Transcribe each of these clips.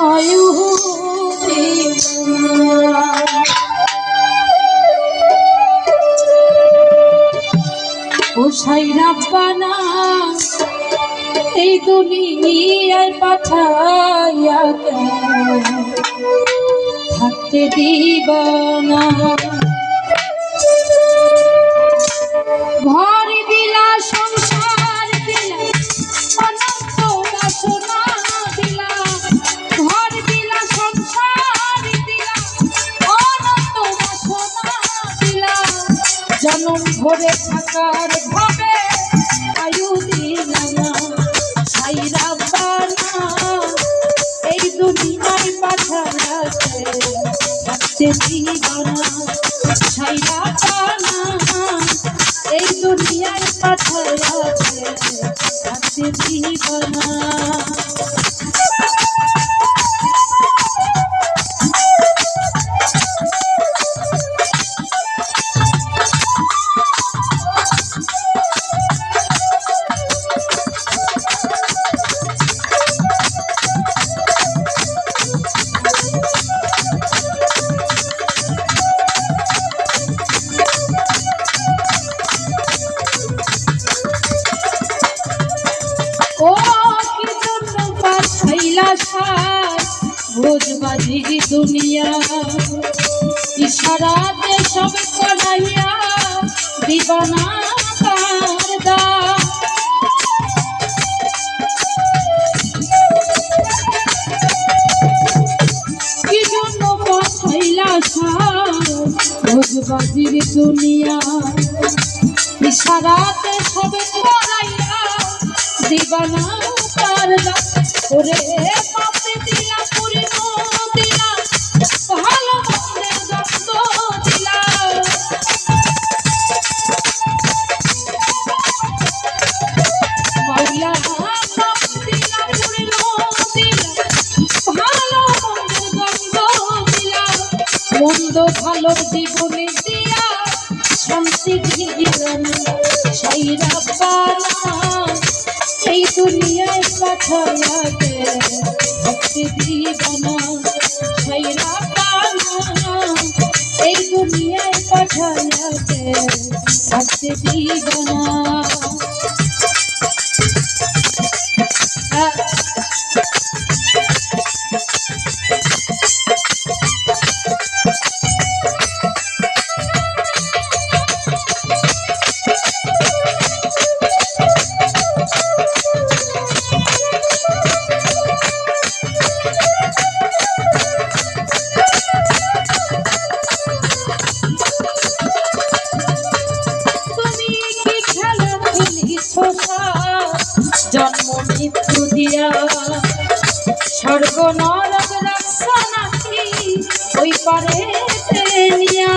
আয়ু ও সাইরা পানা এই দুনিয়ায় পাঠাইয়া থাকতে দিবানা ঘর দিলা সংসার দিলা অনন্ত বাসনা দিলা ঘর দিলা সংসার দিলা অনন্ত বাসনা দিলা জনম ভরে থাকার ভাবে আয়ু দিলা না সাইরা বানা এই দুনিয়ায় পাঠাইয়াছে থাকতে দিবানা সাইরা বানা এই দুনিয়ায় পাঠাইয়াছে থাকতে দিবানা ভোজবাজি দুনিয়া ইশারাতে সব করাইয়া দিবানা কারদা কি জন্য পাঠাইলা ভোজবাজির দুনিয়া ইশারাতে সব করাইয়া দিবানা কারদা ওরে পাপে দিলা পুরিনো দিলা ভালো মন্দের গন্ধ দিলা মাওলা পাপে দিলা পুরিনো দিলা ভালো মন্দের গন্ধ দিলা মন্দ ভালোর জীবনে দিয়া শান্তি দিলা সাইরা পানা এই দুনিয়ায় পাঠাইয়াছে থাকতে দিবানা সাইরা পানা এই দুনিয়ায় পাঠাইয়াছে থাকতে দিবানা জন্ম মৃত্যু দিয়া স্বর্গ নরক রাখছা নাকি ওই পারে নিয়া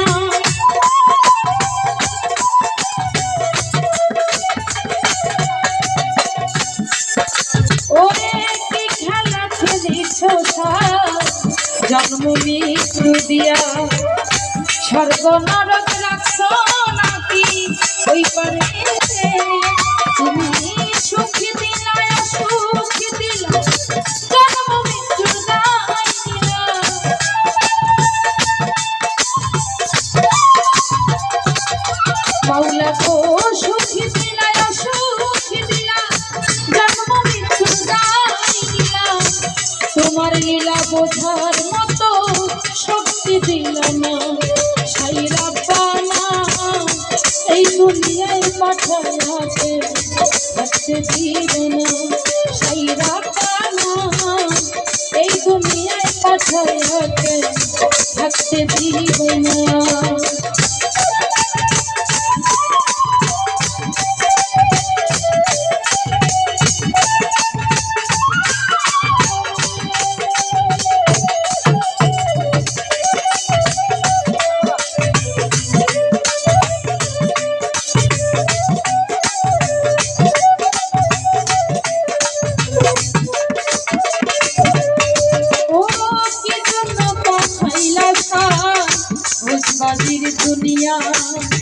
ওরে কি খেলা খেলিছ জন্ম মৃত্যু দিয়া স্বর্গ নরক রাখছ নাকি ওই পারে তুমি সুখী দিলা সুখী দিলা জন্ম মৃত্যুর দায় দিলা মাওলা গো সুখী দিলা সুখী দিলা জন্ম মৃত্যুর দায় দিলা তোমার লীলা বোঝার মতো শক্তি দিলা না সাইরা পানা এই দুনিয়ায় পাঠাইয়াছে থাকতে দিবানা সাইরা পানা এই দুনিয়ায় পাঠাইয়াছে থাকতে দিবানা